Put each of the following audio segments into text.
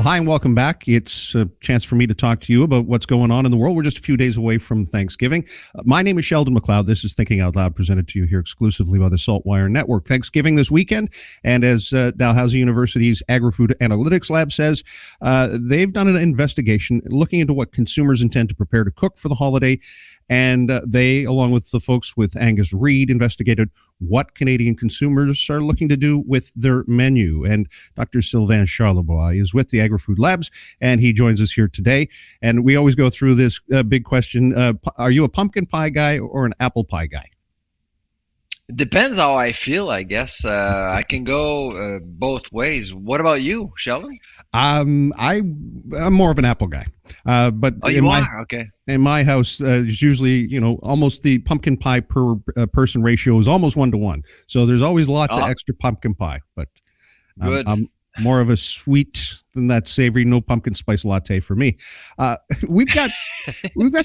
Hi and welcome back. It's a chance for me to talk to you about what's going on in the world. We're just a few days away from Thanksgiving. My name is Sheldon McLeod. This is Thinking Out Loud, presented to you here exclusively by the Saltwire Network. Thanksgiving this weekend, and as Dalhousie University's Agri-Food Analytics Lab says, they've done an investigation looking into what consumers intend to prepare to cook for the holiday, and they, along with the folks with Angus Reid, investigated what Canadian consumers are looking to do with their menu. And Dr. Sylvain Charlebois is with the Agri-Food Labs, and he joins us here today. And we always go through this big question. Are you a pumpkin pie guy or an apple pie guy? It depends how I feel, I guess. I can go both ways. What about you, Sheldon? I'm more of an apple guy. But Okay. In my house, it's usually, almost the pumpkin pie per person ratio is almost 1-to-1. So there's always lots of extra pumpkin pie. But Good. I'm more of a sweet than that savory, no pumpkin spice latte for me. We've got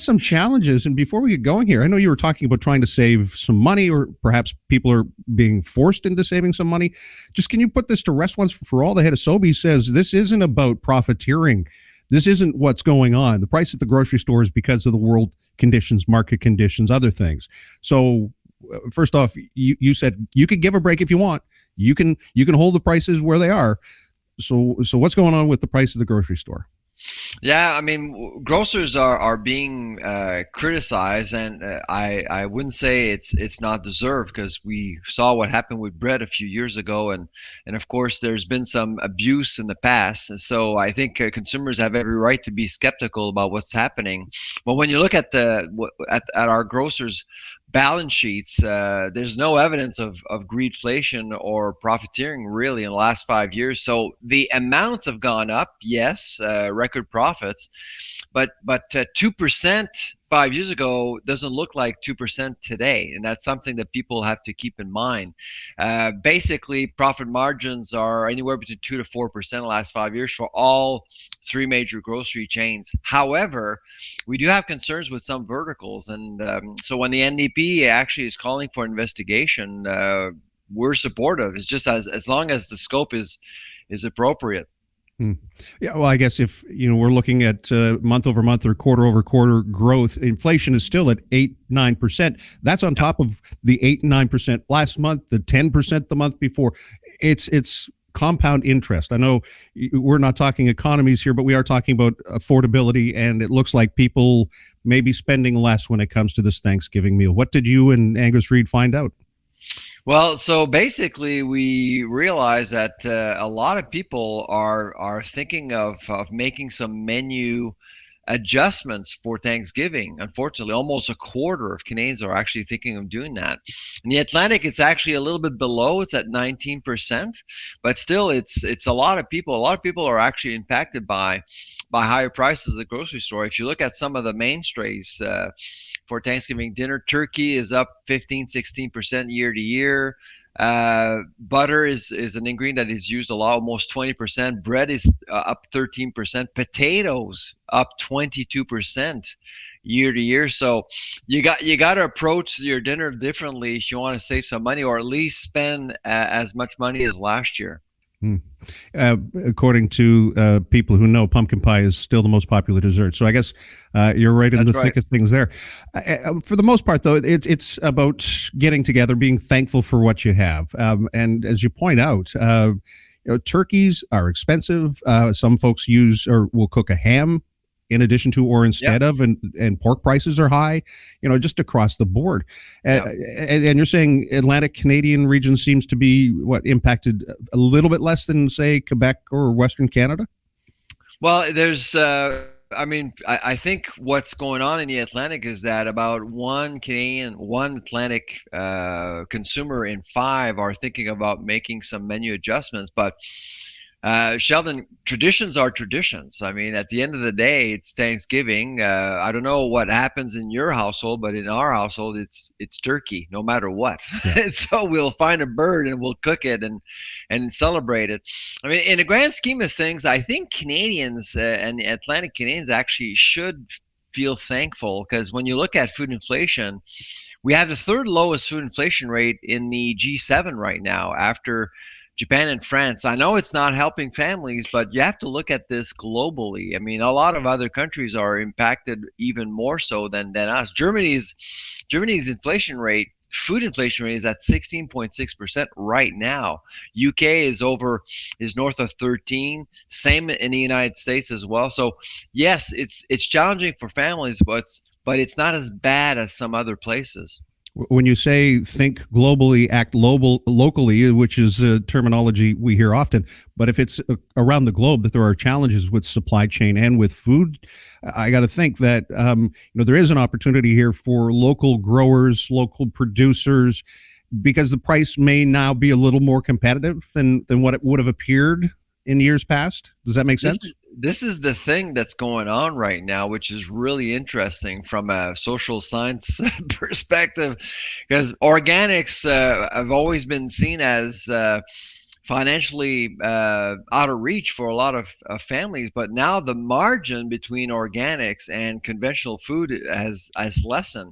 some challenges. And before we get going here, I know you were talking about trying to save some money, or perhaps people are being forced into saving some money. Just can you put this to rest once for all? The head of Sobeys says this isn't about profiteering. This isn't what's going on. The price at the grocery store is because of the world conditions, market conditions, other things. So first off, you said you could give a break if you want. You can hold the prices where they are. So what's going on with the price of the grocery store? Yeah, I mean, grocers are being criticized, and I wouldn't say it's not deserved, because we saw what happened with bread a few years ago, and of course there's been some abuse in the past, and so I think consumers have every right to be skeptical about what's happening. But when you look at our grocers' balance sheets, there's no evidence of greedflation or profiteering really in the last 5 years. So the amounts have gone up, yes, record profits, but 2% 5 years ago doesn't look like 2% today, and that's something that people have to keep in mind. Basically, profit margins are anywhere between 2 to 4% in the last 5 years for all three major grocery chains. However, we do have concerns with some verticals, and so when the NDP actually is calling for investigation, we're supportive. It's just as long as the scope is appropriate. Yeah, well, I guess if we're looking at month over month or quarter over quarter growth, inflation is still at 8-9%. That's on top of the 8-9% last month, the 10% the month before. It's compound interest. I know we're not talking economies here, but we are talking about affordability, and it looks like people may be spending less when it comes to this Thanksgiving meal. What did you and Angus Reid find out? Well, so basically, we realize that a lot of people are thinking of making some menu adjustments for Thanksgiving. Unfortunately, almost a quarter of Canadians are actually thinking of doing that. In the Atlantic, it's actually a little bit below. It's at 19%, but still, it's a lot of people. A lot of people are actually impacted by higher prices at the grocery store. If you look at some of the mainstays for Thanksgiving dinner, turkey is up 15-16% year to year. Butter is an ingredient that is used a lot, almost 20%. Bread is up 13%. Potatoes up 22% year to year. So you got to approach your dinner differently if you want to save some money, or at least spend as much money as last year. According to people who know, pumpkin pie is still the most popular dessert. So I guess you're right in the thick of things there. For the most part, though, it's about getting together, being thankful for what you have. And as you point out, turkeys are expensive. Some folks use or will cook a ham in addition to or instead of, and pork prices are high, just across the board. And you're saying Atlantic Canadian region seems to be impacted a little bit less than, say, Quebec or Western Canada? Well, there's I think what's going on in the Atlantic is that about one Atlantic consumer in 5 are thinking about making some menu adjustments. But Sheldon, traditions are traditions. I mean, at the end of the day, it's Thanksgiving. I don't know what happens in your household, but in our household, it's turkey, no matter what. Yeah. So we'll find a bird and we'll cook it and celebrate it. I mean, in the grand scheme of things, I think Canadians and the Atlantic Canadians actually should feel thankful, because when you look at food inflation, we have the third lowest food inflation rate in the G7 right now, after Japan and France. I know it's not helping families, but you have to look at this globally. I mean, a lot of other countries are impacted even more so than us. Germany's inflation rate, food inflation rate, is at 16.6% right now. UK is north of 13. Same in the United States as well. So yes, it's challenging for families, but it's not as bad as some other places. When you say think globally, act locally, which is a terminology we hear often, but if it's around the globe that there are challenges with supply chain and with food, I got to think that there is an opportunity here for local growers, local producers, because the price may now be a little more competitive than what it would have appeared in years past. Does that make sense? This is the thing that's going on right now, which is really interesting from a social science perspective, because organics have always been seen as financially out of reach for a lot of families, but now the margin between organics and conventional food has lessened,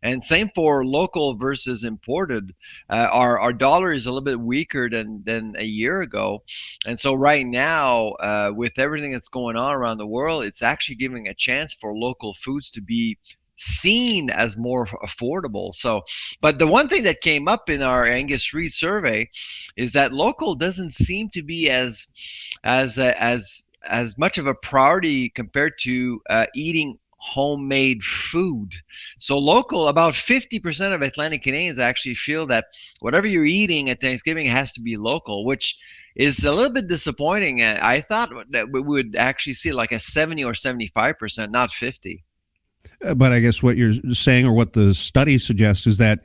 and same for local versus imported. Our dollar is a little bit weaker than a year ago, and so right now with everything that's going on around the world, it's actually giving a chance for local foods to be seen as more affordable. So, but the one thing that came up in our Angus Reid survey is that local doesn't seem to be as much of a priority compared to eating homemade food. So local, about 50% of Atlantic Canadians actually feel that whatever you're eating at Thanksgiving has to be local, which is a little bit disappointing. I thought that we would actually see like a 70 or 75%, not 50. But I guess what you're saying, or what the study suggests, is that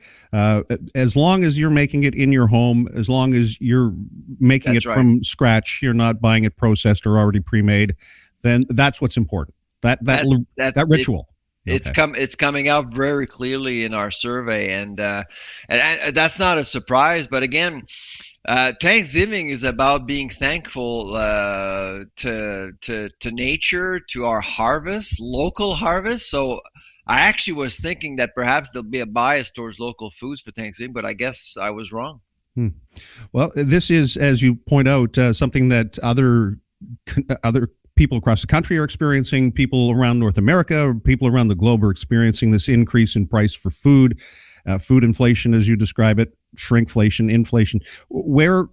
as long as you're making it in your home, as long as you're making it from scratch, you're not buying it processed or already pre-made, then that's what's important. That ritual. It's coming out very clearly in our survey, and that's not a surprise. But again, Thanksgiving is about being thankful to nature, to our harvest, local harvest. So I actually was thinking that perhaps there'll be a bias towards local foods for Thanksgiving, but I guess I was wrong. Well, this is, as you point out, something that other people across the country are experiencing. People around North America, people around the globe are experiencing this increase in price for food. Food inflation, as you describe it, shrinkflation, inflation. Where's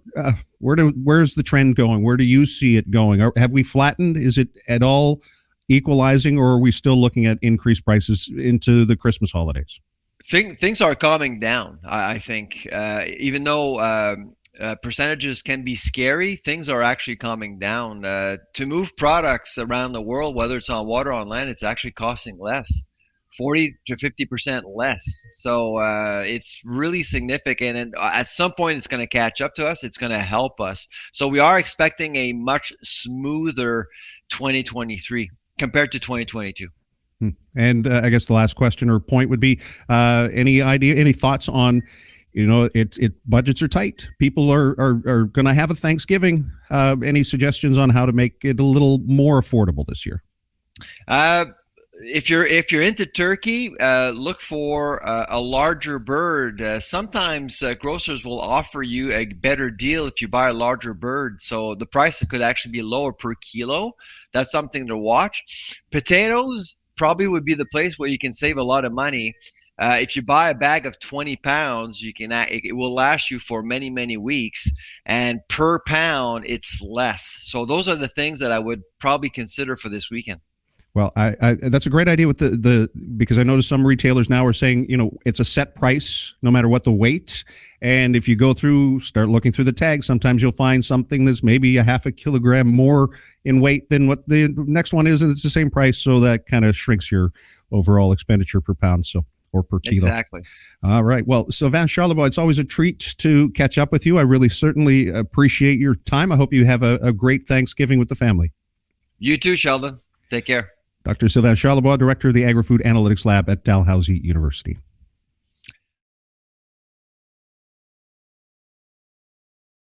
the trend going? Where do you see it going? Have we flattened? Is it at all equalizing, or are we still looking at increased prices into the Christmas holidays? Things are calming down, I think. Even though percentages can be scary, things are actually calming down. To move products around the world, whether it's on water or on land, it's actually costing less. 40 to 50% less. So it's really significant. And at some point, it's going to catch up to us. It's going to help us. So we are expecting a much smoother 2023 compared to 2022. And I guess the last question or point would be any thoughts on, budgets are tight. People are going to have a Thanksgiving. Any suggestions on how to make it a little more affordable this year? If you're into turkey, look for a larger bird. Sometimes grocers will offer you a better deal if you buy a larger bird, so the price could actually be lower per kilo. That's something to watch. Potatoes probably would be the place where you can save a lot of money. If you buy a bag of 20 pounds, it will last you for many, many weeks, and per pound it's less. So those are the things that I would probably consider for this weekend. Well, that's a great idea with because I noticed some retailers now are saying, it's a set price no matter what the weight. And if you start looking through the tag, sometimes you'll find something that's maybe a half a kilogram more in weight than what the next one is, and it's the same price. So that kind of shrinks your overall expenditure per pound. Or per kilo. Exactly. All right. Well, Sylvain Charlebois, it's always a treat to catch up with you. I really certainly appreciate your time. I hope you have a great Thanksgiving with the family. You too, Sheldon. Take care. Dr. Sylvain Charlebois, Director of the Agri-Food Analytics Lab at Dalhousie University.